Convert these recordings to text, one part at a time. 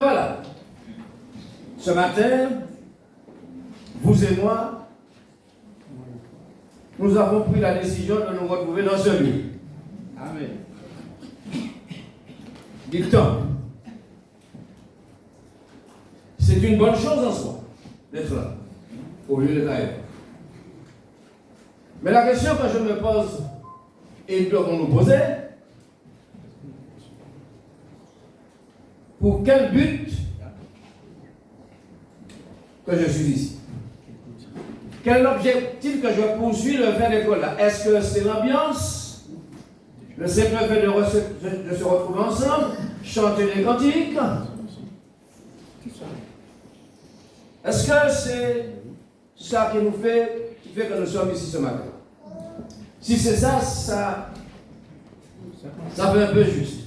Voilà. Ce matin, vous et moi, nous avons pris la décision de nous retrouver dans ce lieu. Amen. Du temps. C'est une bonne chose en soi d'être là, au lieu d'être ailleurs. Mais la question que je me pose et que nous poser, pour quel but que je suis ici? Quel objectif que je poursuis le fait d'être là? Est-ce que c'est l'ambiance? Le simple fait de se retrouver ensemble, chanter des cantiques? Est-ce que c'est ça qui fait que nous sommes ici ce matin? Si c'est ça, ça fait un peu juste.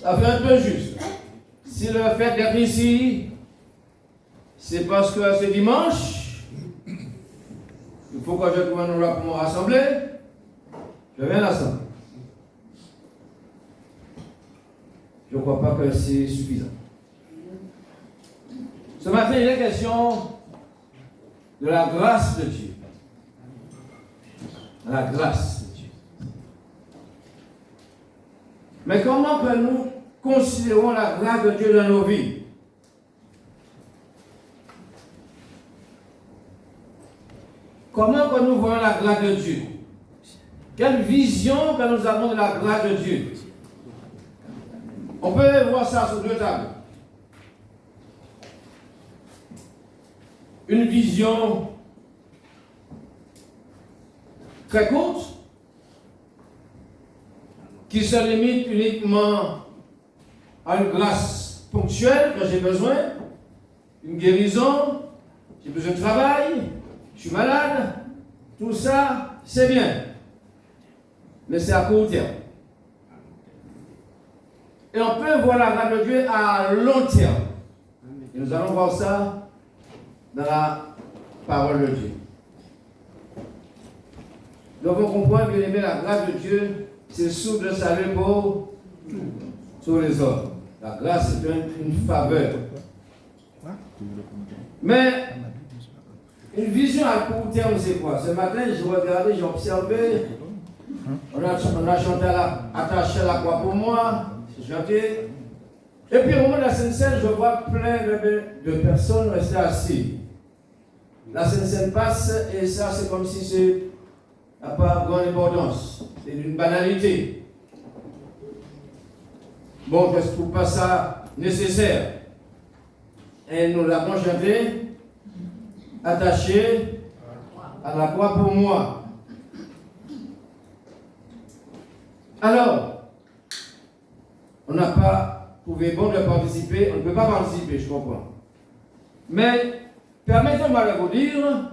Ça fait un peu juste. Si le fait d'être ici, c'est parce que c'est dimanche, il faut que je trouve un endroit pour me rassembler, je viens rassembler. Je ne crois pas que c'est suffisant. Ce matin, il est question de la grâce de Dieu. La grâce de Dieu. Mais comment que nous considérons la grâce de Dieu dans nos vies? Comment que nous voyons la grâce de Dieu? Quelle vision que nous avons de la grâce de Dieu? On peut voir ça sur deux tables. Une vision très courte qui se limite uniquement à une grâce ponctuelle que j'ai besoin, une guérison, j'ai besoin de travail, je suis malade, tout ça, c'est bien. Mais c'est à court terme. Et on peut voir la grâce de Dieu à long terme. Et nous allons voir ça dans la parole de Dieu. Nous devons comprendre, bien aimé, la grâce de Dieu, c'est source de salut pour tous les hommes. La grâce est une faveur. Mais une vision à court terme, c'est quoi? Ce matin, je regardais, j'ai observé. On a chanté attaché à la croix pour moi. J'ai chanté. Et puis au moment de la Sainte-Seine, je vois plein de personnes rester assises. La Sainte-Seine passe et ça, c'est comme si c'est n'a pas grande importance. C'est une banalité. Bon, je ne trouve pas ça nécessaire. Et nous l'avons chanté, attaché à la croix pour moi. Alors, on n'a pas trouvé bon de participer, on ne peut pas participer, je comprends. Mais, permettez-moi de vous dire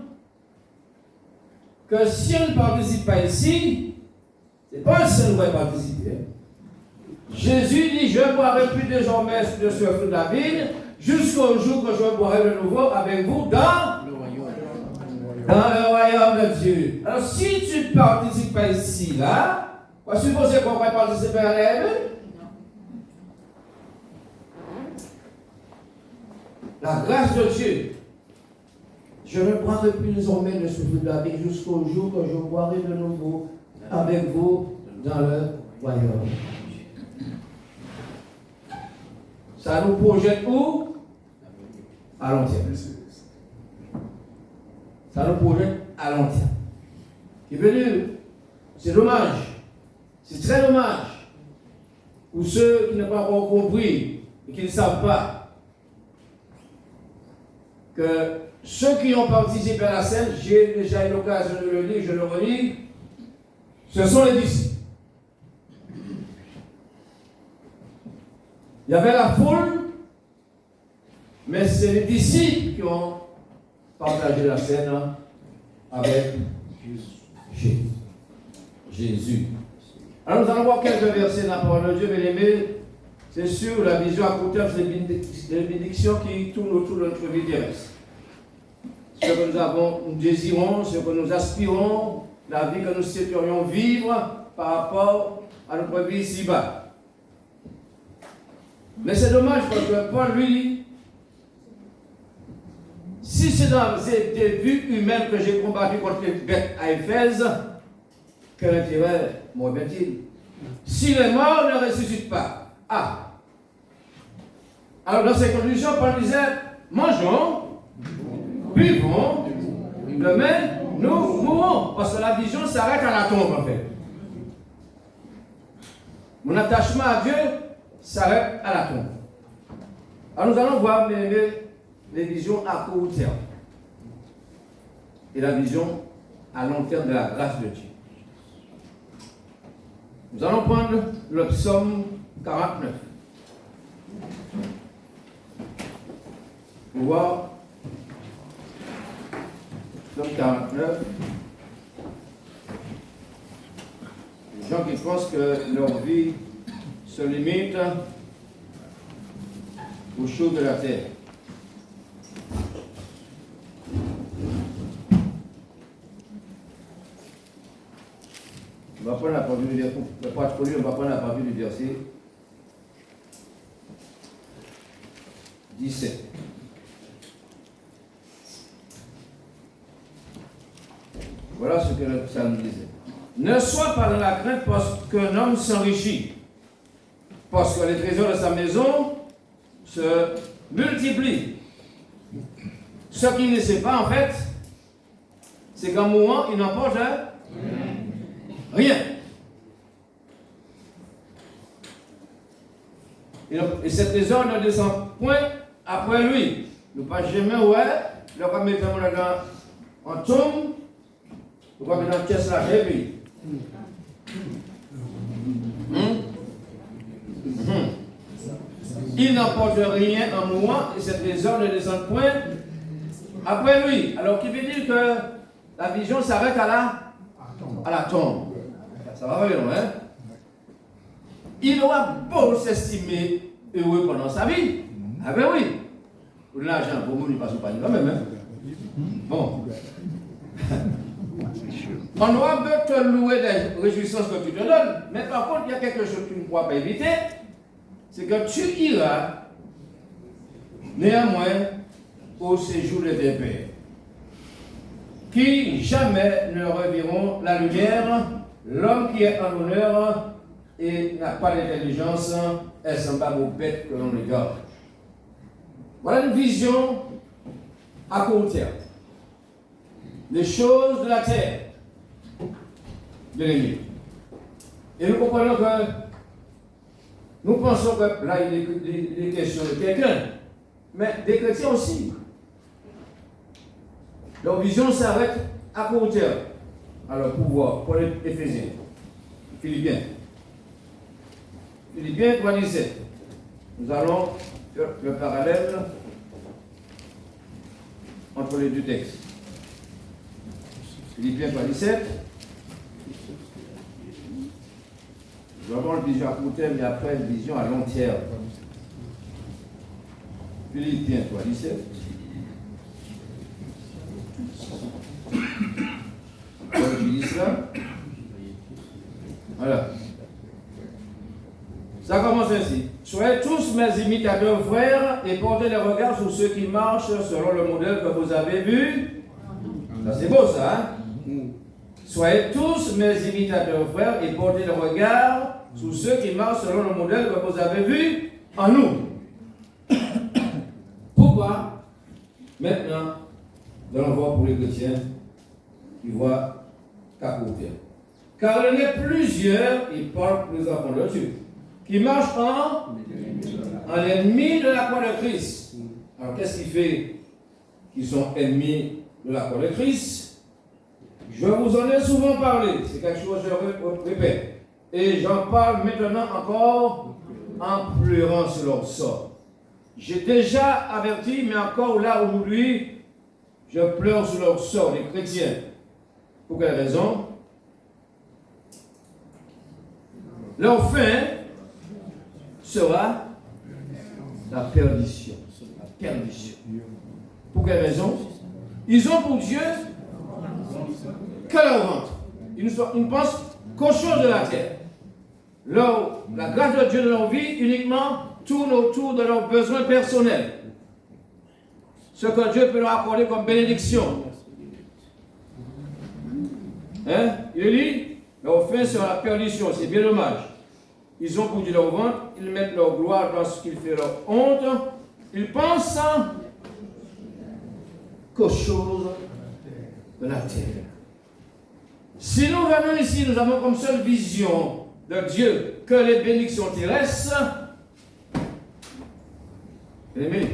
que si on ne participe pas ici, ce n'est pas si on ne va participer. Jésus dit, je boirai plus désormais de ce fruit de la vigne, jusqu'au jour que je boirai de nouveau avec vous dans le royaume de Dieu. Alors si tu ne participes pas ici, là, vous supposez qu'on va participer à l'Ève? La grâce de Dieu. Je ne boirai plus désormais de ce fruit de la vie jusqu'au jour que je boirai de nouveau avec vous dans le royaume. Ça nous projette où? À long terme. Ça nous projette à long terme. Qui veut dire, c'est dommage. C'est très dommage pour ceux qui n'ont pas encore compris et qui ne savent pas que ceux qui ont participé à la scène, j'ai déjà eu l'occasion de le dire, je le redis, ce sont les disciples. Il y avait la foule, mais c'est les disciples qui ont partagé la scène avec Jésus. Alors nous allons voir quelques versets dans la parole de Dieu, bien aimés. C'est sûr, la vision à court terme, c'est des bénédictions qui tournent autour de notre vie terrestre. Ce que nous désirons, ce que nous aspirons, la vie que nous souhaiterions vivre par rapport à notre vie ici-bas. Mais c'est dommage parce que Paul lui dit, si c'est dans des vues humaines que j'ai combattu contre les bêtes à Éphèse, quel intérêt m'aurait-il? Si les morts ne ressuscitent pas. Ah! Alors dans ces conditions, Paul disait, mangeons, buvons, demain, nous mourrons. Parce que la vision s'arrête à la tombe en fait. Mon attachement à Dieu s'arrête à la tombe. Alors nous allons voir les visions à court terme et la vision à long terme de la grâce de Dieu. Nous allons prendre le psaume 49 pour voir psaume 49. Les gens qui pensent que leur vie se limite aux choses de la terre. On va prendre la partie du verset. On va prendre la partie du verset 17. Voilà ce que le psalme disait. Ne sois pas dans la crainte parce qu'un homme s'enrichit, parce que les trésors de sa maison se multiplient. Ce qu'il ne sait pas en fait, c'est qu'en mourant, il n'emporte rien. Et ces trésors ne descendent point après lui. Nous ne pas jamais, le va mettre en tombe, nous va mettre dans la pièce là, et puis. Il n'emporte rien en mourant et ces trésors ne descendent point après lui. Alors, qui veut dire que la vision s'arrête à la tombe. Ça va bien, hein? Il aura beau s'estimer heureux pendant sa vie. Ah ben oui. L'argent, pour moi, il passe pas quand même. Hein? Bon. On aura beau te louer des réjouissances que tu te donnes, mais par contre, il y a quelque chose que tu ne pourras pas éviter, c'est que tu iras néanmoins au séjour de tes pères, qui jamais ne reverront la lumière. L'homme qui est en honneur et n'a pas d'intelligence est semblable aux bêtes que l'on regarde. Voilà une vision à court terme. Les choses de la terre, de l'ennemi. Et nous comprenons que nous pensons que là il est question de quelqu'un, mais des chrétiens aussi. Leur vision s'arrête à court terme. Alors, pour voir, pour les Éphésiens, Philippiens 3:17. Nous allons faire le parallèle entre les deux textes. Philippiens 3:17. Nous avons une vision à court terme et après une vision à long terme. Philippiens 3:17. Je dis cela. Voilà. Ça commence ainsi. Soyez tous mes imitateurs, frères, et portez les regards sur ceux qui marchent selon le modèle que vous avez vu. Ça, c'est beau, ça. Hein? Soyez tous mes imitateurs, frères, et portez les regards sur ceux qui marchent selon le modèle que vous avez vu en nous. Pourquoi? Maintenant, nous allons voir pour les chrétiens qui voient qu'à court terme. Car il y en a plusieurs, il parle pour les enfants de Dieu, qui marchent en ennemis de la croix de Christ. Alors qu'est-ce qui fait qu'ils sont ennemis de la croix de Christ? Je vous en ai souvent parlé, c'est quelque chose que je répète. Et j'en parle maintenant encore en pleurant sur leur sort. J'ai déjà averti, mais encore là aujourd'hui, je pleure sur leur sort, les chrétiens. Pour quelle raison? Leur fin sera la perdition. La perdition. Pour quelle raison? Ils ont pour Dieu que leur ventre. Ils ne pensent qu'aux choses de la terre. La grâce de Dieu dans leur vie, uniquement tourne autour de leurs besoins personnels. Ce que Dieu peut leur accorder comme bénédiction. Hein? Il dit, mais au fin sur la perdition, c'est bien dommage. Ils ont produit leur ventre, ils mettent leur gloire dans ce qui fait leur honte. Ils pensent qu'aux choses de la terre. Si nous venons ici, nous avons comme seule vision de Dieu que les bénédictions terrestres. Amen.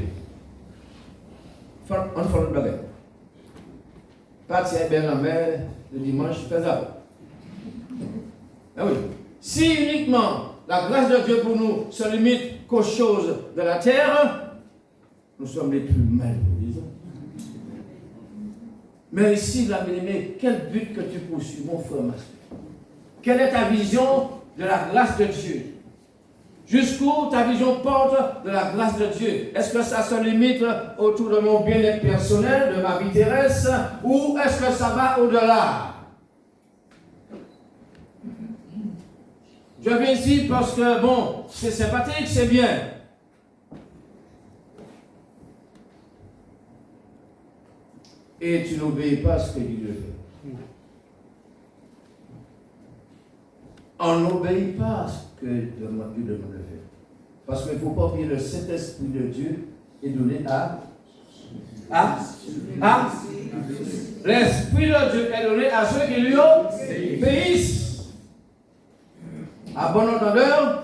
On fait le bagage. Partir bien la mer le dimanche, faisable. Ah oui. Si uniquement la grâce de Dieu pour nous se limite qu'aux choses de la terre, nous sommes les plus malheureux. Mais ici, la bien-aimée, quel but que tu poursuis, mon frère, ma soeur? Quelle est ta vision de la grâce de Dieu? Jusqu'où ta vision porte de la grâce de Dieu? Est-ce que ça se limite autour de mon bien-être personnel, de ma vie terrestre, ou est-ce que ça va au-delà? Je viens ici parce que, bon, c'est sympathique, c'est bien. Et tu n'obéis pas à ce que Dieu fait. On n'obéit pas à ce que Dieu demande de faire. Parce qu'il ne faut pas oublier le Saint-Esprit de Dieu est donné à l'Esprit de Dieu est donné à ceux qui lui obéissent. À bon entendeur,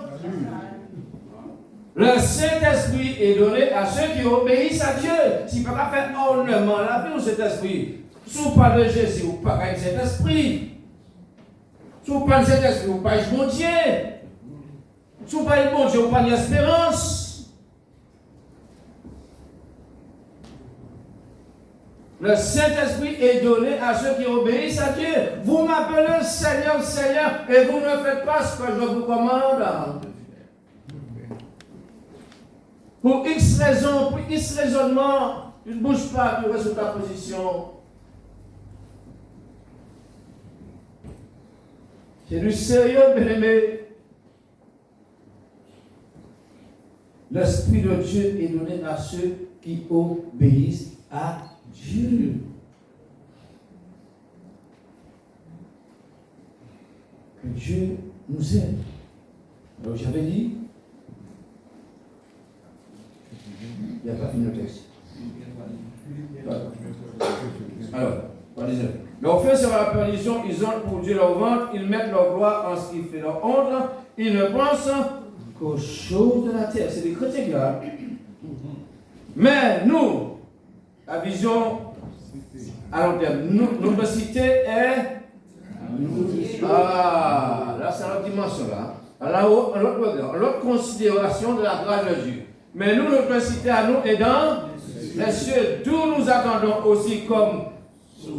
le Saint-Esprit est donné à ceux qui obéissent à Dieu. Si vous ne pouvez pas faire ornement la vie au Saint-Esprit, si vous parlez de Jésus, vous ne parlez pas de Saint-Esprit. Si vous parlez de Saint-Esprit, vous parlez de bon Dieu. Si vous parlez de bon Dieu, vous parlez d'espérance. Le Saint-Esprit est donné à ceux qui obéissent à Dieu. Vous m'appelez Seigneur, Seigneur, et vous ne faites pas ce que je vous commande. Pour X raisons, pour X raisonnements, tu ne bouges pas, tu restes sur ta position. C'est du sérieux, bien-aimé. L'Esprit de Dieu est donné à ceux qui obéissent à Dieu. Que Dieu nous aide. Alors j'avais dit, il n'y a pas fini le texte. Alors, mais au fait, sur la perdition, ils ont pour Dieu leur ventre, ils mettent leur gloire en ce qui fait leur honte, ils ne pensent qu'aux choses de la terre. C'est des chrétiens là. Mais nous, la vision à long terme, notre cité est. Ah, là, c'est notre dimension là. Là, l'autre considération de la grâce de Dieu. Mais nous, notre cité à nous est dans les cieux, d'où nous attendons aussi comme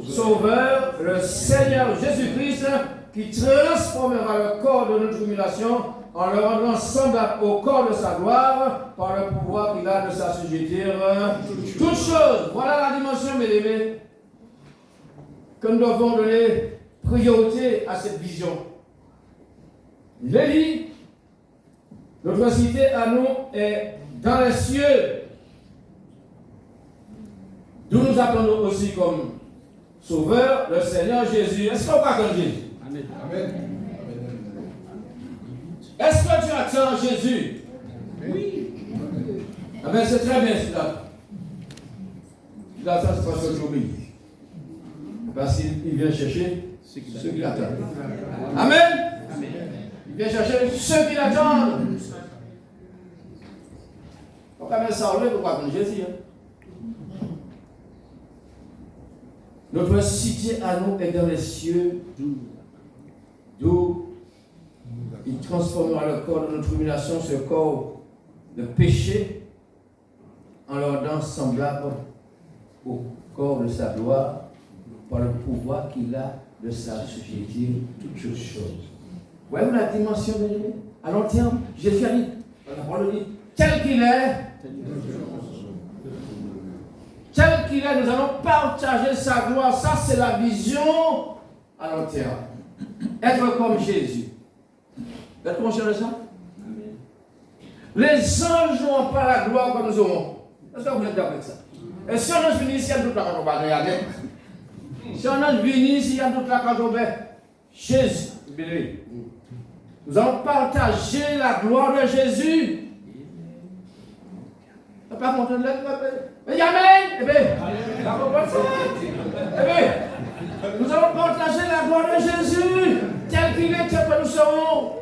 Sauveur, le Seigneur Jésus-Christ, qui transformera le corps de notre tribulation en le rendant semblable au corps de sa gloire, par le pouvoir qu'il a de s'assujettir toutes choses. Voilà la dimension, mes amis, que nous devons donner priorité à cette vision. Il est dit, notre cité à nous est dans les cieux, d'où nous attendons aussi comme Sauveur, le Seigneur Jésus. Est-ce qu'on croit en Jésus? Amen. Est-ce que tu attends Jésus? Oui. Amen, c'est très bien cela. Là, ça se passe aujourd'hui. Parce qu'il vient chercher ceux qui l'attendent. Amen. Il vient chercher ceux qui l'attendent. On va mettre ça en l'air pour croire en Jésus. Notre cité à nous est dans les cieux, d'où il transformera le corps de notre tribulation, ce corps de péché, en le rendant semblable au corps de sa gloire, par le pouvoir qu'il a de s'assujettir toutes choses. Voyez-vous la dimension de Dieu? À long terme, Jésus a dit, la parole dit, tel qu'il est, nous allons partager sa gloire. Ça, c'est la vision à long terme. Être comme Jésus. Vous êtes conscient de ça? Les anges n'ont pas la gloire comme nous aurons. Est-ce que vous êtes d'accord avec ça? Et si on ange vient ici, il y a toute la quand on va regarder. Si on ange vient ici, il y a toute la quand on va Jésus. Nous allons partager la gloire de Jésus. Tu n'as pas montré de l'être, mais Amen. Eh bien, la comprendre ça. Eh bien, nous allons partager la gloire de Jésus, tel qu'il est, tel que nous serons.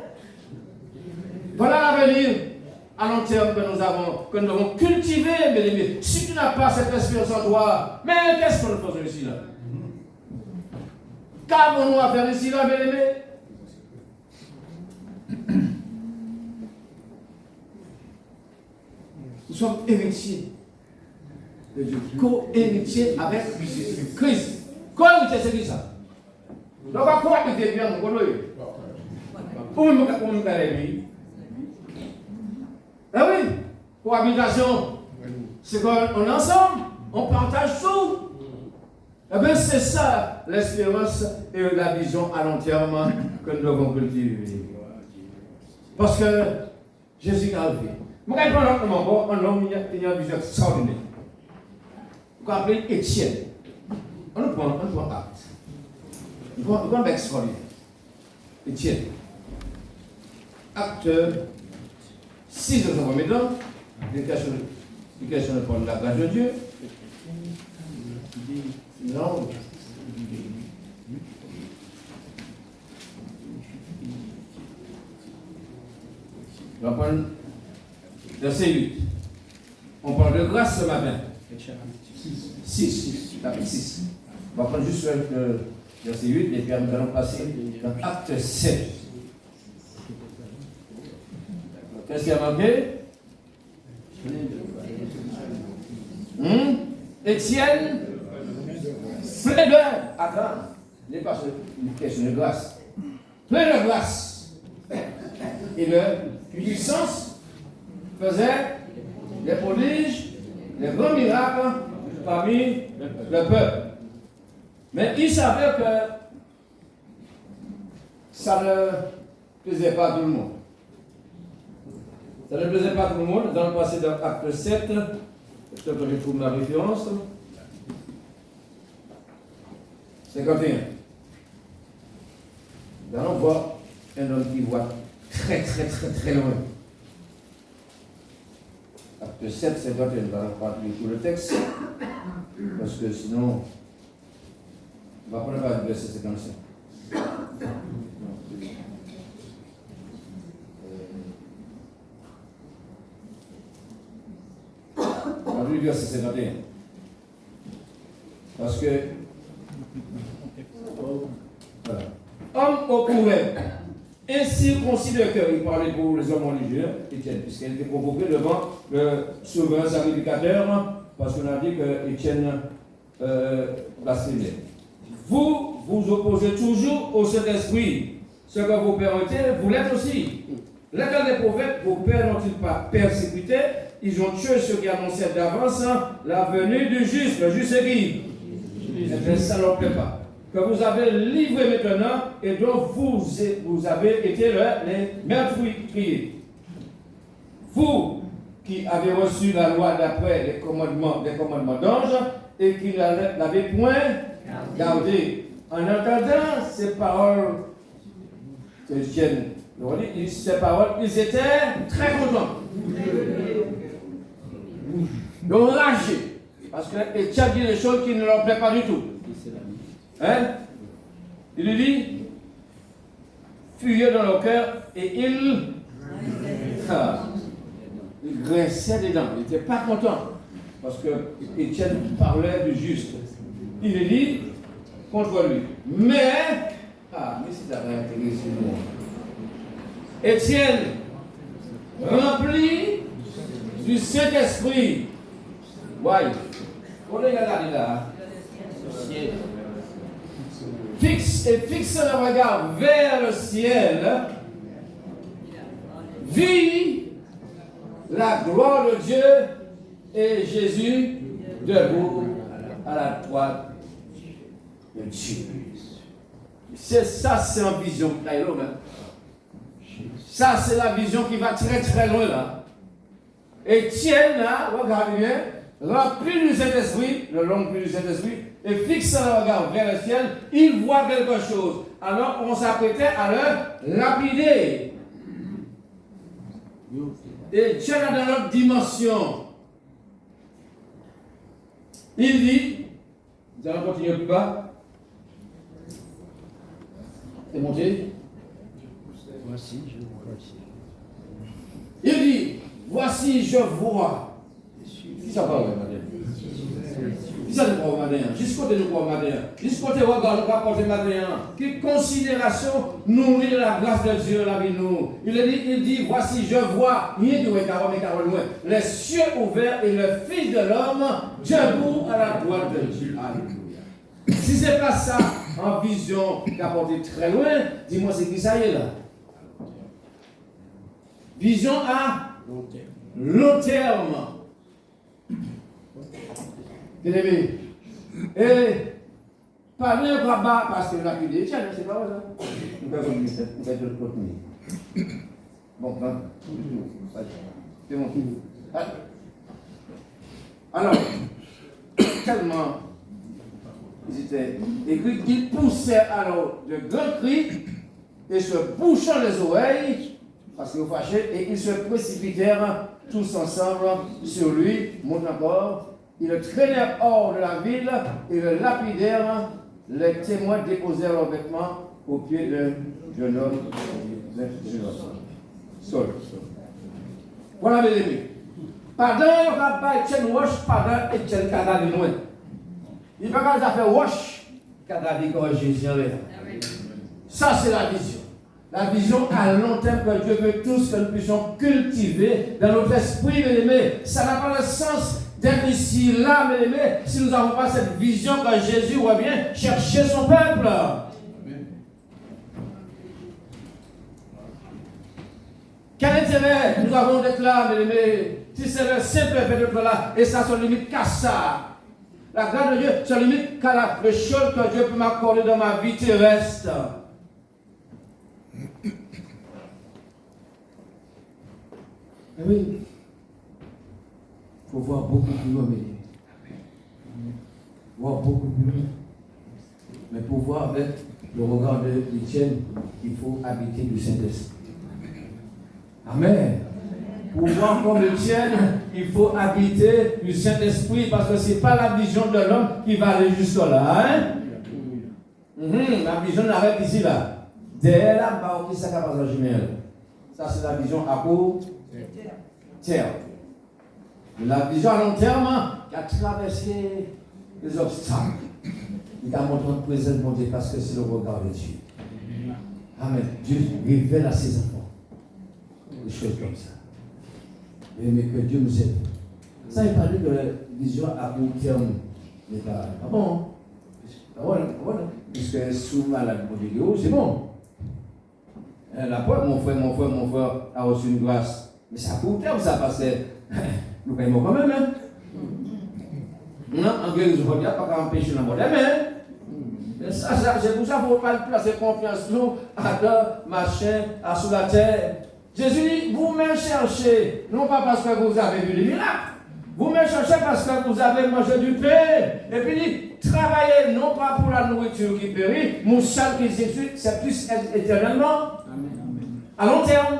Voilà l'avenir à long terme que nous devons cultiver, mes amis. Si tu n'as pas cette espérance en toi, mais qu'est-ce que nous faisons ici là? Qu'avons-nous à faire ici là, mes amis? Nous sommes héritiers de Dieu, co-héritiers avec Christ. Co-héritiers, c'est qui ça? Donc, à quoi habiter bien mon coloï? Où nous allons? Ah oui, cohabitation, c'est qu'on est ensemble, on partage tout. Eh bien, c'est ça l'espérance et la vision à long terme que nous devons cultiver. Parce que Jésus a vu. Je vais prendre un homme qui a une vision extraordinaire. On va appeler Étienne. On prend acte. On prend un extraordinaire. Étienne. Acte 6 de son premier temps, l'éducation de prendre la grâce de Dieu. Non. On va prendre verset 8. On parle de grâce ce matin. 6. Chapitre 6. On va prendre juste le verset 8 et puis nous allons passer dans acte 7. Qu'est-ce qu'il y a marqué? Étienne, plein de... Attends, n'est pas une question de grâce. Plein de grâce. Et de puissance faisait les prodiges, les grands miracles parmi le peuple. Mais il savait que ça ne plaisait pas à tout le monde. Ça ne plaisait pas à tout le monde. Dans le passé, dans l'acte 7, je trouve ma référence. 51. Nous allons voir un homme qui voit très loin. Acte 7, 51. Nous allons pas lire tout le texte. Parce que sinon, on va prendre le verset 55. On va lire le verset 51. Parce que voilà. Homme au couvert, incirconcis de cœur, il parlait pour les hommes religieux, Étienne, puisqu'il était convoqué devant le souverain sacrificateur, parce qu'on a dit que Étienne blasphémait. Vous vous opposez toujours au Saint-Esprit. Ce que vos pères ont été, vous l'êtes aussi. L'état des prophètes, vos pères n'ont-ils pas persécuté? Ils ont tué ceux qui annonçaient d'avance la venue du juste. Le juste c'est qui? Mais ça ne leur plaît pas. Que vous avez livré maintenant et dont vous avez été les meurtriers. Vous qui avez reçu la loi d'après les commandements d'ange et qui ne l'avez point gardé. En entendant ces paroles que Étienne leur dit, ces paroles, ils étaient très contents. Ils ont ragé. Parce que Étienne dit des choses qui ne leur plaisent pas du tout. Hein? Il lui dit, furieux dans leur cœur, et il grinçait des dents. Il n'était pas content. Parce que Étienne parlait du juste. Il lui dit, contre lui. Mais si ça va intéresser nous. Étienne, rempli du Saint-Esprit. Voyez, on est là. Fixe le regard vers le ciel, vit la gloire de Dieu et Jésus debout à la droite de Dieu. C'est ça, c'est en vision. Ça, c'est la vision qui va très loin là. Étienne, là, regardez bien, rempli du Saint-Esprit, le rempli du Saint-Esprit, et fixant le regard vers le ciel, il voit quelque chose. Alors on s'apprêtait à le lapider. Et Dieu est dans notre dimension. Il dit, nous allons continuer plus bas. C'est monté. Voici, je vois. Il dit, voici, je vois. Qui ça parle, madame? Qui ça nous parle, madame? Jusqu'au côté nous parle, madame. Jusqu'au côté regard nous rapporte, madame. Quelle considération nourrit la grâce de Dieu dans la vie de nous. Il dit, voici, je vois, rien de loin, les cieux ouverts et le Fils de l'homme debout à la droite de Dieu. Alléluia. Si ce n'est pas ça, en vision, qui a porté très loin, dis-moi, c'est qui ça y est là? Vision à long terme. Bien-aimé. Et parler un rabat parce que la vie tiens, c'est pas vrai ça. Nous pouvons le continuer. Bon, c'est mon tour. Alors, tellement ils étaient écrits qu'ils poussaient alors de grands cris et se bouchant les oreilles parce qu'ils étaient fâchés et ils se précipitèrent tous ensemble sur lui, monte encore. Ils le traînèrent hors de la ville et le lapidèrent. Les témoins déposèrent leurs vêtements au pied de jeune homme. Saul. Voilà mes amis. Pendant le rabbin Etienne Roche, pendant Etienne Kadadi loin. Il ne peut pas faire Roche, Kadadi quand Jésus en l'air. Ça, c'est la vision. La vision à long terme que Dieu veut tous que nous puissions cultiver dans notre esprit, mes amis. Ça n'a pas le sens d'être ici, là, mes amis, si nous n'avons pas cette vision que Jésus revient chercher son peuple. Quel intérêt nous avons d'être là, mes amis, si c'est le simple fait d'être là, et ça se limite qu'à ça. La grâce de Dieu se limite qu'à le choses que Dieu peut m'accorder dans ma vie terrestre. Eh oui, il faut voir beaucoup plus loin, mais voir beaucoup plus loin. Mais pour voir avec le regard de l'Étienne, il faut habiter du Saint-Esprit. Amen. Pour voir comme l'Étienne, il faut habiter du Saint-Esprit parce que ce n'est pas la vision de l'homme qui va aller jusque-là. Hein? La vision n'arrête ici, là. Derrière la barre qui s'accapare en jumelle. Ça, c'est la vision à court terme. La vision à long terme qui a traversé les obstacles. Il a montré notre présence bon Dieu parce que c'est le regard de Dieu. Amen. Dieu révèle à ses enfants des choses comme ça. Mais que Dieu nous aide. Ça, il parlait de la vision à court terme. Mais pas bon. Voilà. Puisque sous malade pour vidéo, c'est bon. La preuve, mon frère a reçu une grâce. Mais c'est à court terme, ça, parce que nous payons quand même. Hein? Non, en guérison, il n'y a pas qu'à empêcher la mort. Mais ça, c'est pour ça qu'il ne faut pas placer confiance nous à deux machins, à sous la terre. Jésus dit, vous me cherchez, non pas parce que vous avez vu les miracles, vous me cherchez parce que vous avez mangé du pain. Et puis il dit, travaillez non pas pour la nourriture qui périt, mon salle qui s'excuse, c'est plus éternellement, à long terme.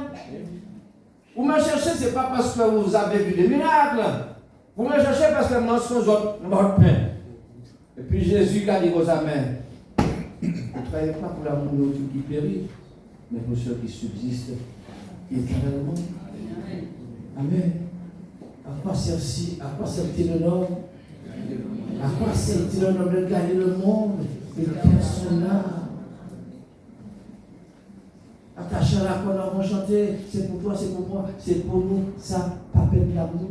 Vous me cherchez, ce n'est pas parce que vous avez vu des miracles. Vous me cherchez parce que mensonge votre pain. Et puis Jésus a dit aux amens, ne travaillez pas pour la nourriture qui périt, mais pour ceux qui subsistent éternellement. Amen. À quoi sert-il un homme? À quoi sert-il un homme de gagner le monde et personne là? Attaché à la corde, on va chanter, c'est pour toi, c'est pour moi, c'est pour nous, ça, pas peine d'amour.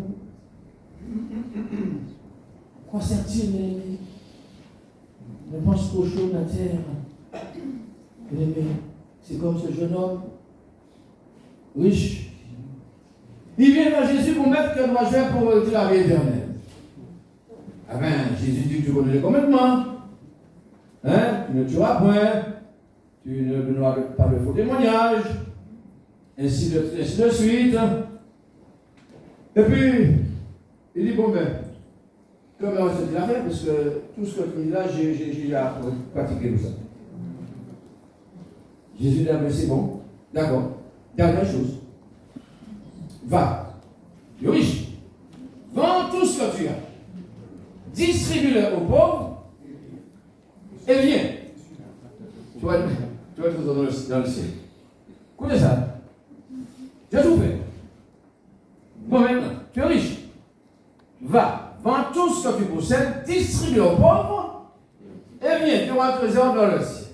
Quoi sert-il, mes amis? Ne pense qu'aux choses de la terre. Mes amis, c'est comme ce jeune homme riche. Il vient vers Jésus pour mettre que dois-je faire pour dire la vie éternelle. Ah ben, Jésus dit que tu connais les commandements. Hein? Tu ne tueras point. Tu ne donneras pas de faux témoignages. Ainsi de suite. Et puis, il dit, bon ben, comment on se dit la faire, parce que tout ce que tu dis là, j'ai déjà pratiqué tout ça. Jésus dit, c'est bon, d'accord. Dernière chose, va, tu es riche, vends tout ce que tu as, distribue-le aux pauvres, et viens. Tu vas être dans le ciel. Écoutez ça. J'ai tout fait. Bon, maintenant, tu es riche. Va, vends tout ce que tu possèdes, distribue aux pauvres, et viens, tu auras un trésor dans le ciel.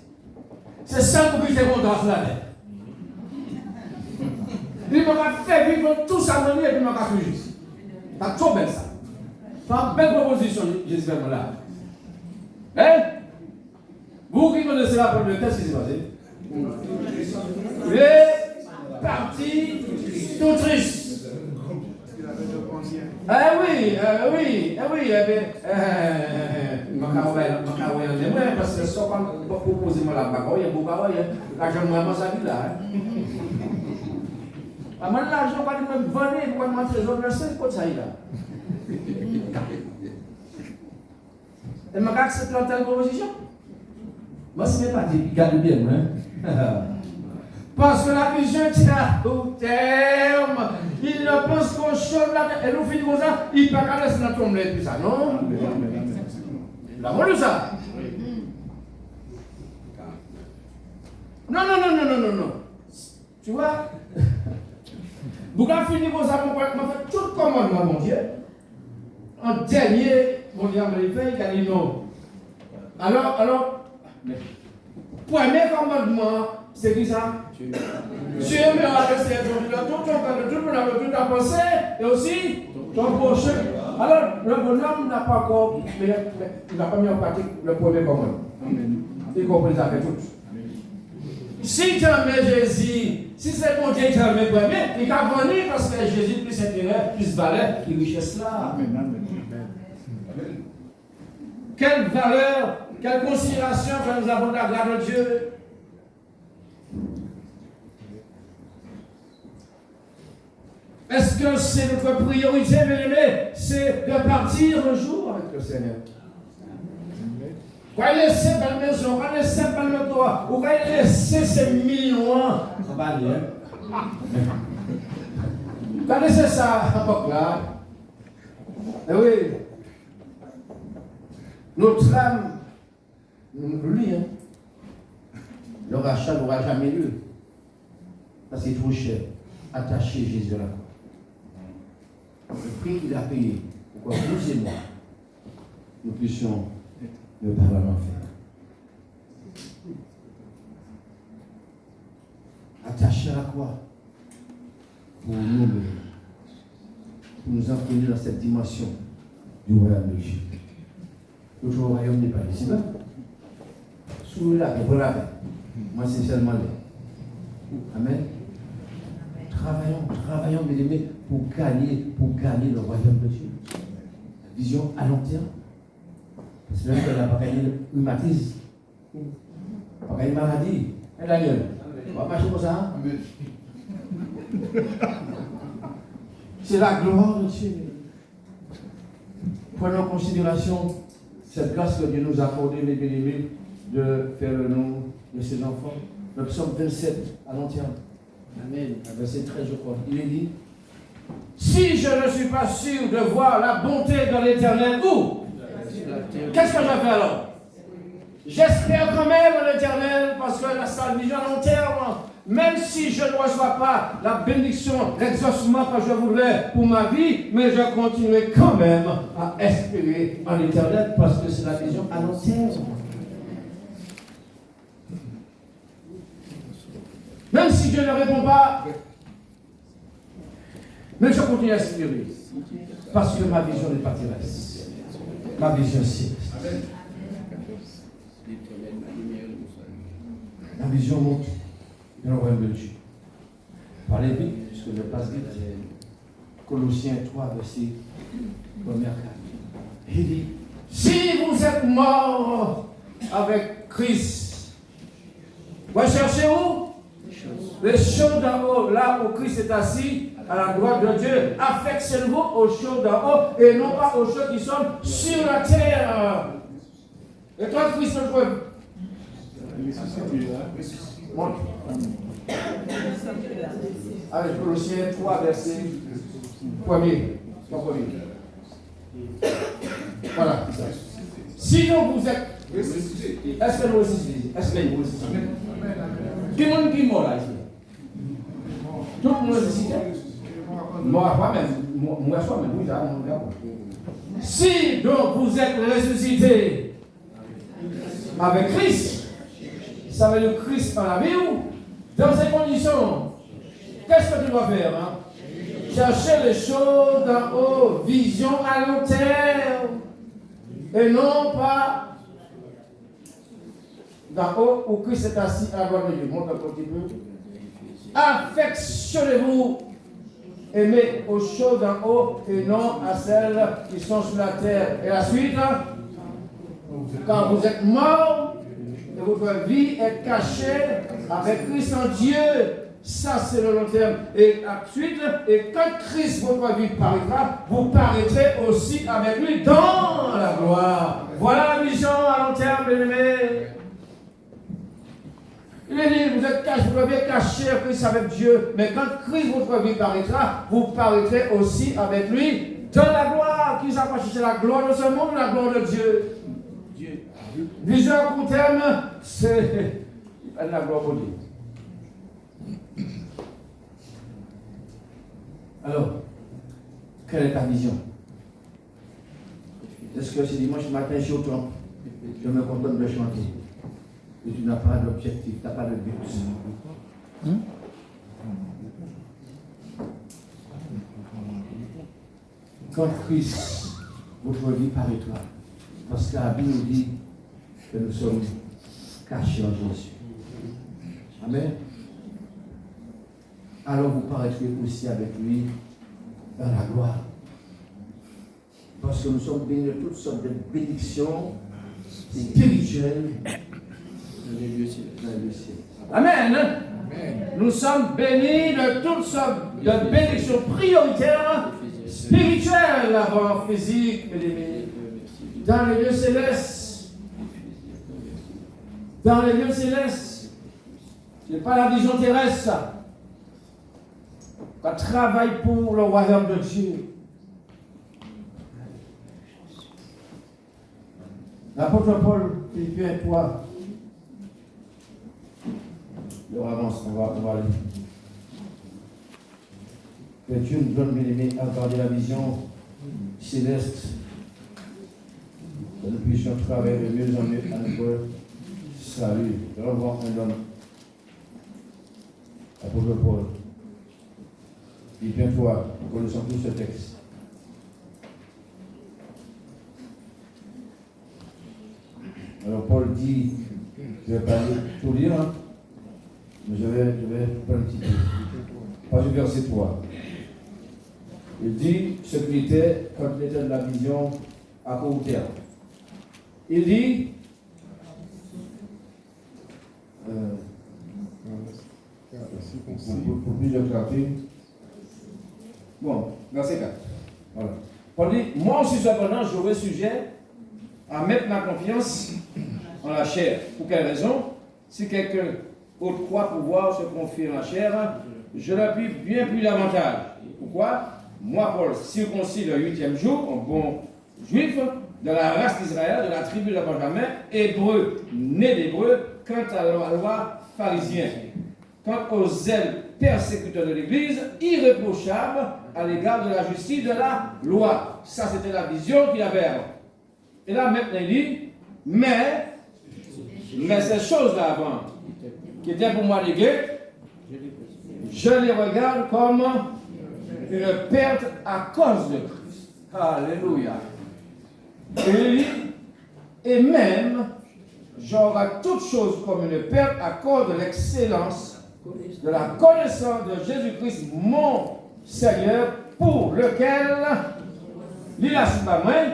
C'est ça que tu es content sur la terre. Il m'a fait vivre tout ça dans et puis il m'a fait juste. T'as trop belle ça. C'est une belle proposition, Jésus là. Hein? Vous qui connaissez la parole de qu'est-ce qui s'est passé? Il est parti tout triste. Ah oui, parce que ça, quand vous proposez moi la bagarre, il y a beaucoup l'argent vraiment ça là. Moi l'argent quand il me volait, quand moi trésor le 5 quoi ça là. Et m'a accepté telle proposition. Moi c'est pas dit, garde bien hein. Parce que la vision tient au terme. Il ne pense qu'au chaud là et nous finissons comme ça, il ne peut pas laisser la tombe tout ça, non? La volé ça. Non. Tu vois? Vous avez fini comme ça, m'a fait tout commandement, mon Dieu. En dernier, mon Dieu, il a dit non. Alors, premier commandement, c'est qui ça? Tu aimeras rester tout le monde a pensé, et aussi ton prochain. Alors, le bonhomme n'a pas encore, il n'a pas mis en pratique le premier commandement. Il comprend ça avec tous. Si tu aimes Jésus, si c'est mon Dieu qui t'aime premier, il va venir parce que Jésus plus intérêt, plus valeur, qui richesse là. Quelle valeur, quelle considération que nous avons de la gloire de Dieu. Est-ce que c'est notre priorité, bien-aimé? C'est de partir un jour avec le Seigneur. Quand il laisse belle maison, quand il laisse belle toit, ou quand il laisse ces millions, ça va bien. Quand il laisse ça à l'époque là, eh oui, notre âme, lui, le rachat n'aura jamais lieu. Parce qu'il est trop cher. Attacher Jésus à la croix. Le prix qu'il a payé pour que vous et moi, nous puissions ne pas en faire. Attacher à la croix pour nous entraîner dans cette dimension du royaume de Dieu. Notre royaume n'est pas ici bas. Sous la paix, voilà. Moi, c'est seulement là. Amen. Travaillons, mes amis, pour gagner le royaume de Dieu. La vision à long terme. Parce que même quand on n'a pas gagné le rhumatisme, pas gagné la maladie. Et Daniel, on va marcher comme ça. C'est la gloire de Dieu. Prenons en considération cette grâce que Dieu nous a accordée, mes bien-aimés, de faire le nom de ses enfants. Le psaume 27 à long terme. Amen. Verset 13, je crois. Il est dit: si je ne suis pas sûr de voir la bonté de l'Éternel, où? Qu'est-ce que je fais alors? J'espère quand même l'Éternel, parce que la salvation à long terme, même si je ne reçois pas la bénédiction, l'exaucement que je voudrais pour ma vie, mais je continuerai quand même à espérer en l'Éternel, parce que c'est la vision à long terme. Même si je ne réponds pas, mais je continue à espérer. Parce que ma vision n'est pas terrestre. Ma vision c'est. La vision monte dans le royaume de Dieu. Parlez vite, puisque je passe vite. Colossiens 3, verset 1er. Il dit: si vous êtes morts avec Christ, recherchez où? Les choses d'en haut, là où Christ est assis, à la gloire de Dieu. Affectionnez-vous aux choses d'en haut et non pas aux choses qui sont sur la terre. Et quand Christ le peuple. Montre. Allez, Colossiens 3, verset 1er. Voilà. Sinon vous êtes. Est-ce que nous aussi? Est-ce que nous aussi? Qui est mort là ici? Tout le monde est ici? Moi, moi-même, oui, si donc vous êtes ressuscité avec Christ, ça veut dire Christ en la vie ou dans ces conditions, qu'est-ce que tu dois faire? Chercher les choses d'en haut, vision à long terme, et non pas d'en haut où Christ est assis à la droite de Dieu. Montre un petit peu. Affectionnez-vous, aimez aux choses d'en haut et non à celles qui sont sur la terre. Et la suite, quand vous êtes mort, et votre vie est cachée avec Christ en Dieu. Ça, c'est le long terme. Et ensuite, et quand Christ, votre vie paraîtra, vous paraîtrez aussi avec lui dans la gloire. Voilà la vision à long terme, bien-aimés. Il est dit, vous êtes cachés, vous devez cacher Christ avec Dieu. Mais quand Christ, votre vie paraîtra, vous paraîtrez aussi avec lui dans la gloire. Qui s'approche, c'est la gloire de ce monde ou la gloire de Dieu? Dieu. Vision à court terme, c'est la gloire de Dieu. Alors, quelle est ta vision? Est-ce que c'est dimanche matin, je suis au temple, je me contente de chanter, et tu n'as pas d'objectif, tu n'as pas de but? Quand Christ, votre vie paraîtra, parce que la Bible nous dit que nous sommes cachés en Jésus. Amen. Alors vous paraîtrez aussi avec lui dans la gloire. Parce que nous sommes bénis de toutes sortes de bénédictions spirituelles dans les lieux ciels. Amen. Nous sommes bénis de toutes sortes de bénédictions prioritaires spirituelles avant physique et les dans les lieux célestes. Dans les lieux célestes. Ce n'est pas la vision terrestre, ça. Qu'on travaille pour le royaume de Dieu. L'apôtre Paul, Philippiens 3. On avance, on va aller. Que Dieu nous donne, bien-aimés, à garder la vision céleste. Que nous puissions travailler de mieux en mieux à notre salut. Je revois un homme. L'apôtre Paul. Philippiens 3, nous connaissons tous ce texte. Alors Paul dit, je ne vais pas tout lire, hein, mais je vais prendre un petit peu. Page verset 3. Il dit ce qu'il était quand il était de la vision à court terme. Il dit, pour plusieurs clartés, bon, verset 4. Voilà. Paul dit, moi aussi cependant, j'aurai sujet à mettre ma confiance en la chair. Pour quelle raison? Si quelqu'un autre croit pouvoir se confier en la chair, je l'appuie bien plus davantage. Pourquoi? Moi, Paul, circoncis le 8e jour, un bon juif, de la race d'Israël, de la tribu de Benjamin, hébreu, né d'hébreu, quant à la loi pharisienne. Quant aux zèles persécuteurs de l'Église, irréprochable à l'égard de la justice de la loi. Ça, c'était la vision qu'il avait. Et là, maintenant, il dit, mais ces choses-là avant, qui étaient pour moi liguées, je les regarde comme une perte à cause de Christ. Alléluia. Et il dit, et même, j'aurai toutes choses comme une perte à cause de l'excellence de la connaissance de Jésus-Christ, mon Seigneur, pour lequel il a sous ma main,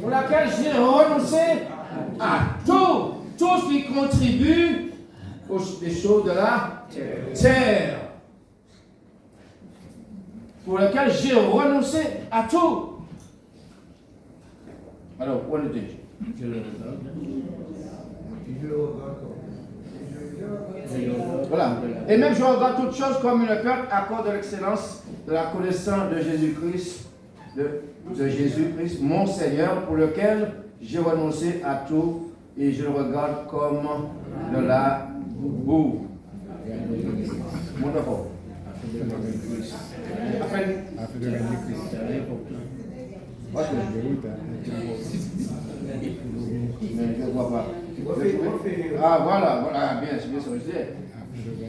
pour laquelle j'ai renoncé à tout ce qui contribue aux choses de la terre, pour lequel j'ai renoncé à tout. Alors, où est-ce voilà. Et même je regarde toutes choses comme une perte à cause de l'excellence de la connaissance de Jésus-Christ, de Jésus-Christ, mon Seigneur, pour lequel j'ai renoncé à tout et je le regarde comme de la boue. Mon d'accord. Ah voilà, bien, c'est bien ce que je disais.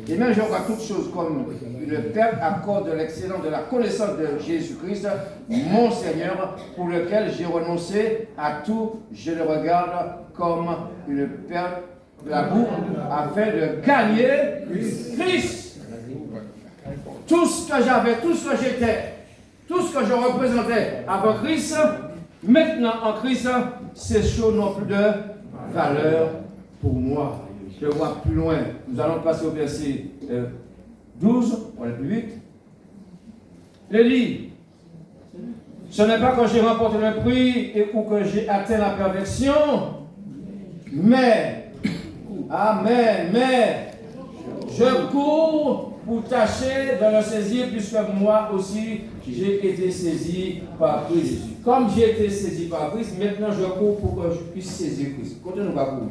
Et même je regarde toutes choses comme une perte à cause de l'excellence de la connaissance de Jésus-Christ, mon Seigneur, pour lequel j'ai renoncé à tout, je le regarde comme une perte de la boue, afin de gagner Christ. Tout ce que j'avais, tout ce que j'étais, tout ce que je représentais avant Christ, maintenant en Christ, ces choses n'ont plus de valeur pour moi. Je vois plus loin. Nous allons passer au verset 12, on est plus vite. Il dit, ce n'est pas que j'ai remporté le prix ou que j'ai atteint la perfection, mais, amen, mais, je cours pour tâcher de le saisir, puisque moi aussi, j'ai été saisi par Christ. Comme j'ai été saisi par Christ, maintenant je cours pour que je puisse saisir Christ. Quand nous va courir.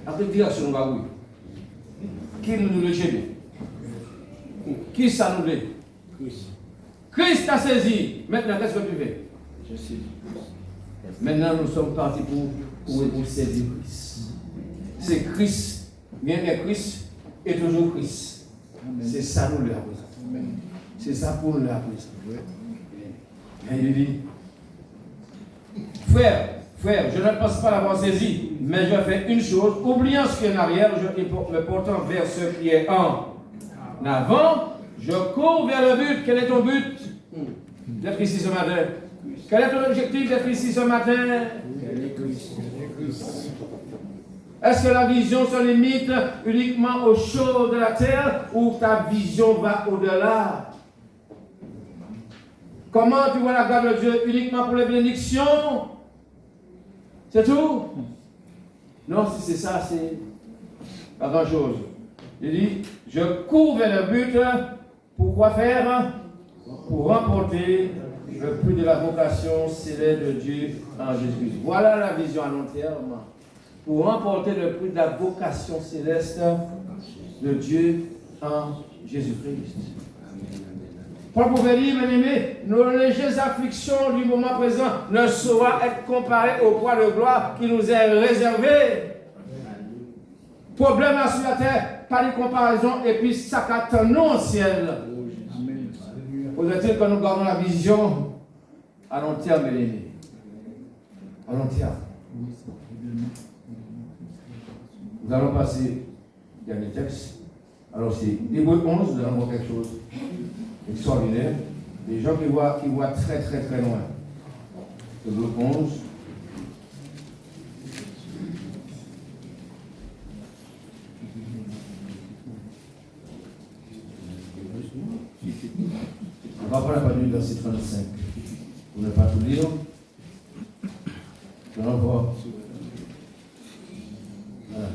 À quelle direction nous va courir? Qui nous le gêne? Qui ça nous dit? Christ a saisi. Maintenant, qu'est-ce que tu fais? Je sais. Maintenant, nous sommes partis pour saisir Christ. C'est Christ. Bien que Christ est toujours Christ. C'est ça nous l'avons. C'est ça pour nous l'avons. Et il dit, frère, je ne pense pas l'avoir saisi, mais je fais une chose, oubliant ce qui est en arrière, me portant vers ce qui est en avant, je cours vers le but. Quel est ton but d'être ici ce matin? Quel est ton objectif d'être ici ce matin? Est-ce que la vision se limite uniquement aux choses de la terre ou ta vision va au-delà? Comment tu vois la grâce de Dieu uniquement pour les bénédictions? C'est tout? Non, si c'est ça, c'est pas grand-chose. Il dit, je cours vers le but. Pourquoi faire? Pour remporter le prix de la vocation céleste de Dieu en Jésus-Christ. Voilà la vision à long terme. Pour remporter le prix de la vocation céleste de Dieu en Jésus-Christ. Paul pouvait dire, mes aimés, nos légères afflictions du moment présent ne sauront être comparées au poids de gloire qui nous est réservé. Problème là sur la terre, pas de comparaison, et puis ça qu'attend-nous au ciel. Faudrait-il que nous gardons la vision à long terme, mes aimés. À long terme. Nous allons passer au dernier texte. Alors c'est Hébreux 11, nous allons voir quelque chose extraordinaire. Des gens qui voient très très très loin. Hébreux 11. On va prendre la page du verset 35. Vous ne pas tout lire. Nous allons voir. Voilà.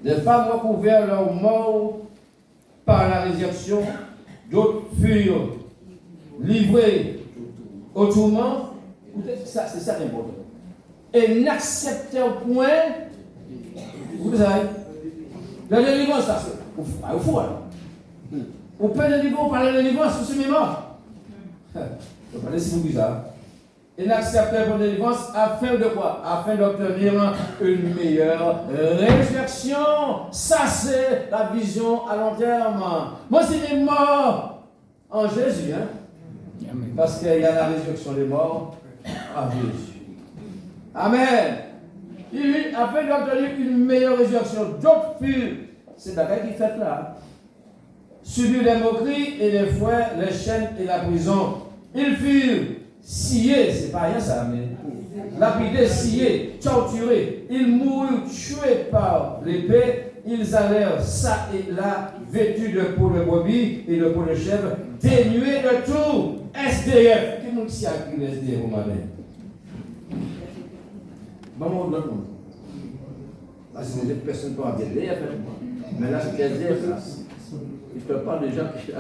Les femmes recouvrirent leur mort par la résurrection, d'autres furent livrés au tourment. Ça, c'est ça qui est important. Et n'acceptèrent point, vous savez, la délivrance, ça, c'est au fou alors. On peut délivrer, on parle de délivrance, c'est mes morts. Je vais parler si vous bizarre. Et n'acceptèrent pas de délivrance afin de quoi? Afin d'obtenir une meilleure résurrection. Ça, c'est la vision à long terme. Moi, c'est les morts en Jésus. Hein? Parce qu'il y a la résurrection des morts en Jésus. Amen. Et afin d'obtenir une meilleure résurrection, d'autres furent, c'est la qui fait là, subir les moqueries et les fouets, les chaînes et la prison. Ils furent sciés, c'est pas rien ça, mais lapidés, sciés, torturés. Ils moururent tués par l'épée. Ils allèrent ça et là, vêtus de peau de brebis et de peau de chèvre, dénués de tout. SDF. Qui nous dit à qui les SDF au matin? Bon, on doit nous. Parce que les personnes ne peuvent pas SDF. Mais là, c'est SDF. Là. Je te parle des gens qui il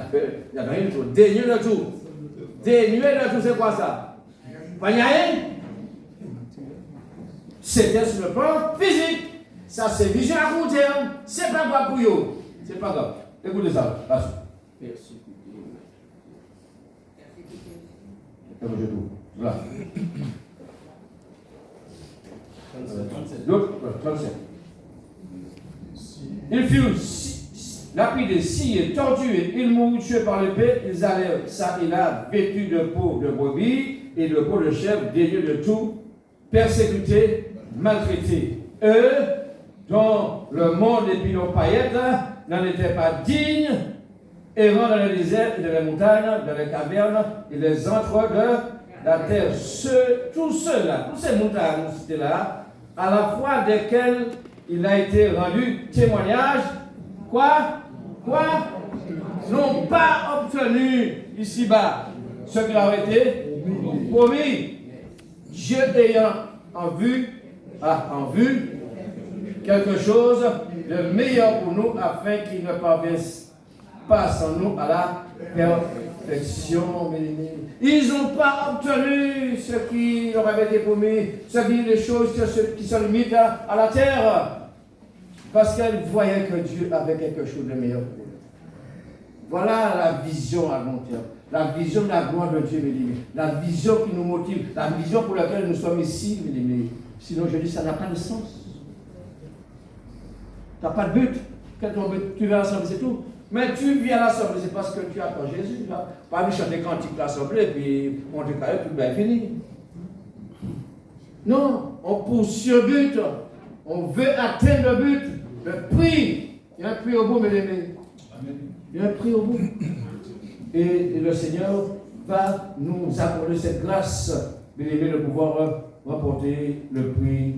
n'y a rien de tout. Dénués de tout. Dénués de tout, c'est quoi ça? Pas rien. C'était sur le plan physique. Ça, c'est vision à court terme. C'est pas grave pour eux. C'est pas grave. Écoutez ça. Merci. Voilà. L'autre, 37. Ils furent lapidés, sciés, torturés, ils moururent tués par l'épée, ils allèrent ça et là, vêtus de peau de brebis et de peau de chèvre, dénués de tout, persécutés, maltraités. Eux, dont le monde des pilons paillettes n'en était pas dignes, errant dans le désert et dans les montagnes, dans les cavernes et les entres de la terre. Tous ceux-là, tous ces montagnes là, à la fois desquels il a été rendu témoignage, n'ont pas obtenu ici-bas ce qu'il a été promis. Dieu ayant en vue quelque chose de meilleur pour nous afin qu'il ne parvienne pas sans nous à la perfection. Ils n'ont pas obtenu ce qui leur avait été promis, les choses qui sont limites à la terre, parce qu'ils voyaient que Dieu avait quelque chose de meilleur pour eux. Voilà la vision à long terme, la vision de la gloire de Dieu, mes amis, la vision qui nous motive, la vision pour laquelle nous sommes ici, mes amis. Sinon, je dis, ça n'a pas de sens. Tu n'as pas de but. Quel est ton but? Tu viens à l'assemblée, c'est tout. Mais tu viens à l'assemblée, c'est parce que tu attends Jésus. Tu vas pas lui chanter cantique à l'assemblée et puis on te carré, tout bien fini. Non, on poursuit le but. On veut atteindre le but. Le prix. Il y a un prix au bout, mes amis. Il y a un prix au bout. Et le Seigneur va nous accorder cette grâce, mes amis, de pouvoir remporter le prix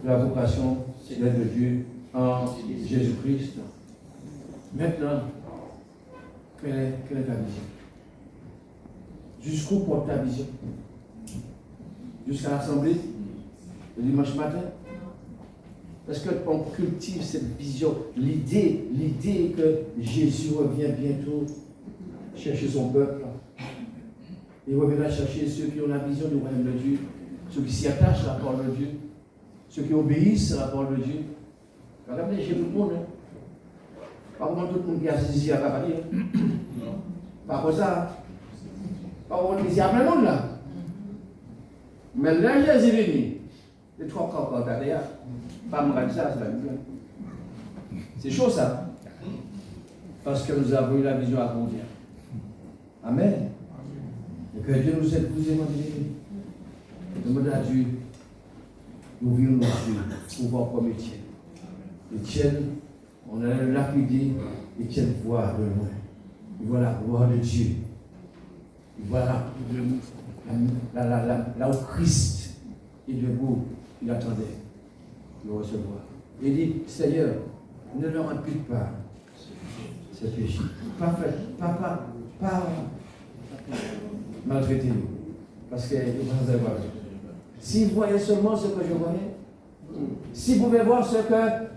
de la vocation céleste de Dieu en Jésus-Christ. Maintenant, quelle est ta vision? Jusqu'où porte ta vision? Jusqu'à l'assemblée, le dimanche matin? Est-ce qu'on cultive cette vision, l'idée que Jésus revient bientôt chercher son peuple? Il reviendra chercher ceux qui ont la vision du royaume de Dieu, ceux qui s'y attachent à la parole de Dieu, ceux qui obéissent à la parole de Dieu. Regardez chez tout le monde. Pas vraiment tout le monde qui a saisi à la parole. Pas comme ça. Pas vraiment qui a plein de monde là. Mais là, Jésus est venu. Les trois corps quand t'as déjà. Pas me dire ça, c'est la Bible. C'est chaud ça. Parce que nous avons eu la vision à grandir. Amen. Et que Dieu nous aide, vous aimez. Demandez à Dieu d'ouvrir nos yeux pour voir comme Étienne. Étienne, on a le lapidé, Étienne voit de loin. Il voit la gloire de Dieu. Il voit là où Christ est debout, il attendait le recevoir. Il dit, Seigneur, ne leur impute pas ce péché. Pas maltraitez-nous. Parce qu'ils vont savoir. S'ils voyaient seulement ce que je voyais, s'ils pouvaient voir ce que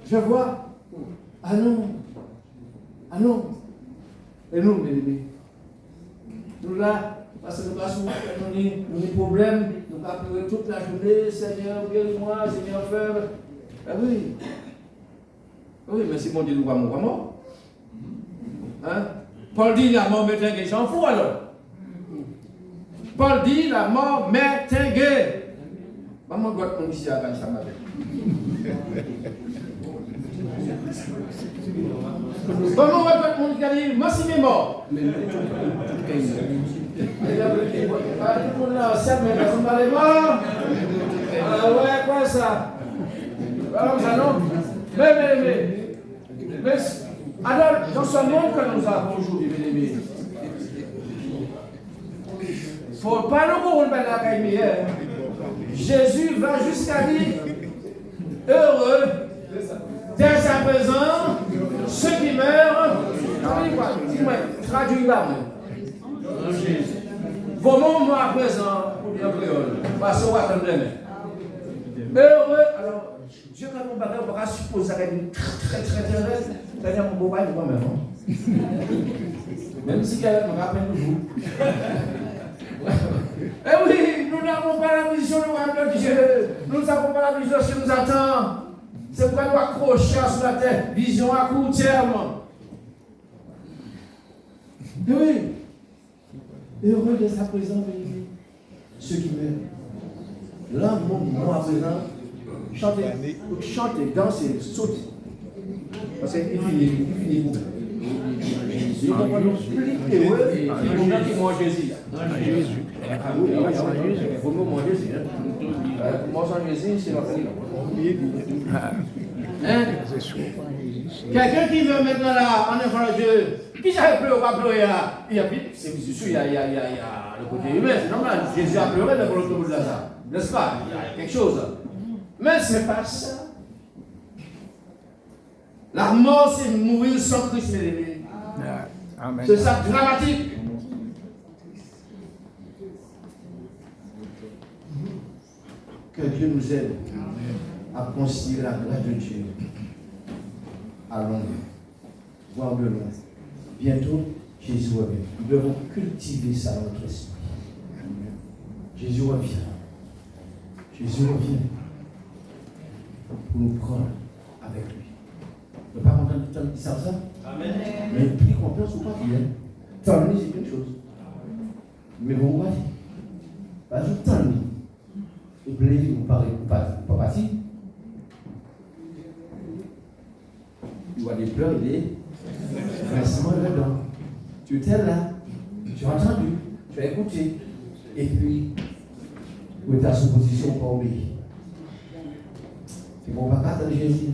je vois, ah non. Et nous, mes amis, nous là, parce que nous avons des problèmes, nous avons pleuré toute la journée, Seigneur, guéris-moi, Seigneur, fais. Ah oui, mais si mon Dieu nous va mort. Hein? Paul dit la mort m'éteint, il s'en fout alors. Paul dit la mort m'éteint. Maman doit être ici à la ça m'appelle. Maman doit être mon dit, moi si m'est mort. Ah ouais, quoi ça? Alors ça non? Mais, alors, dans ce monde que nous avons aujourd'hui, mes amis, il ne faut pas nous courir par la caille. Jésus va jusqu'à dire heureux dès à présent ceux qui meurent. Dis-moi, traduis-moi. Vos mots à présent pour dire créole. Parce qu'on va attendre demain. Heureux. Alors, Dieu, quand on parle, on va supposer ça une très heureuse. C'est-à-dire mon beau-père, il voit même. Même si elle me rappelle toujours. Eh oui, nous n'avons pas la vision de Dieu. Nous n'avons pas la vision de ce qui nous attend. C'est pourquoi nous accrochons sur la terre. Vision à court terme. Oui. Heureux de sa présence, ceux qui meurent. Là, moi à présent, chantez, dansez, sautez. Parce qu'il finit vous. Jésus. Heureux, il faut qu'il mange Jésus. Jésus. Ah oui, il faut que manger Jésus. Manger Jésus, c'est la famille. Quelqu'un qui veut maintenant là, en enfant de Dieu, qui s'est pleuré ou pas pleuré là, il y a c'est sûr, il y a le côté humain, c'est normal. Jésus a pleuré, mais pour l'autre bout de ça. N'est-ce pas? Il y a quelque chose. Mais ce n'est pas ça. La mort, c'est mourir sans Christ, mes amis. C'est ça, dramatique. Que Dieu nous aide à considérer la grâce de Dieu à long, voire de loin. Bientôt, Jésus revient. Nous devons cultiver ça dans notre esprit. Jésus revient. Jésus revient pour nous prendre avec lui. Ne pas entendre tout le temps ça. Amen. Mais plus confiance ou pas bien. Tant c'est quelque chose. Mais vous voyez, pas tout le temps. Et puis vous parlez pas parti. Il y a des pleurs, il est vraiment dedans. Tu étais là, tu as entendu, tu as écouté, et puis tu es à sous position pour obéir. C'est bon, papa, attendre Jésus.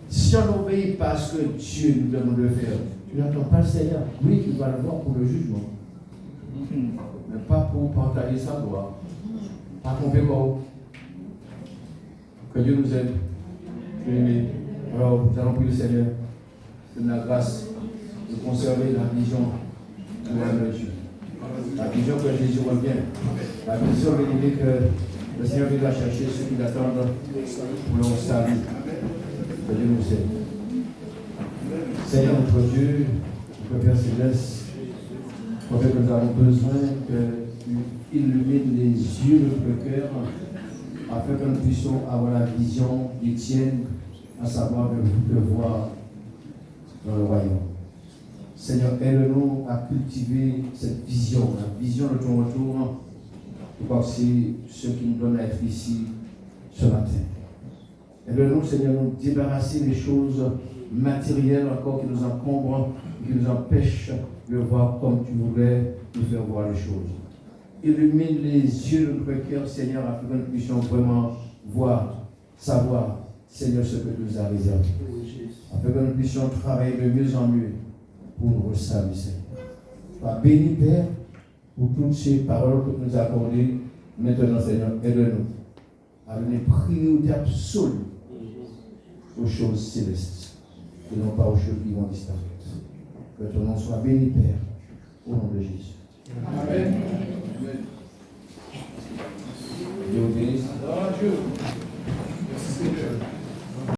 Si on n'obéit pas ce que Dieu nous demande de faire, tu n'attends pas le Seigneur. Oui, tu vas le voir pour le jugement. Mais pas pour partager sa gloire. Pas tromper quoi. Que Dieu nous aide. Alors, nous allons prier le Seigneur de la grâce de conserver la vision de Dieu. La vision que Jésus revient. La vision que le Seigneur viendra chercher ceux qui l'attendent pour leur salut. Que Dieu nous aide. Seigneur notre Dieu, notre Père Céleste, en fait, nous avons besoin que tu illumines les yeux de notre cœur afin que nous puissions avoir la vision d'Étienne, à savoir de voir dans le royaume. Seigneur, aide-nous à cultiver cette vision, la vision de ton retour. Je crois que c'est ce qui nous donne à être ici ce matin. Aide-nous, Seigneur, nous débarrasser des choses matérielles encore qui nous encombrent, qui nous empêchent de voir comme tu voulais nous faire voir les choses. Illumine les yeux de notre cœur, Seigneur, afin que nous puissions vraiment voir, savoir, Seigneur, ce que tu nous as réservé. Afin que nous puissions travailler de mieux en mieux pour nous saluer, Seigneur. Sois béni, Père, pour toutes ces paroles que tu nous as accordées. Maintenant, Seigneur, aide-nous à donner priorité absolue aux choses célestes et non pas aux choses qui vont disparaître. Que ton nom soit béni, Père, au nom de Jésus. Amen. Dieu bénisse.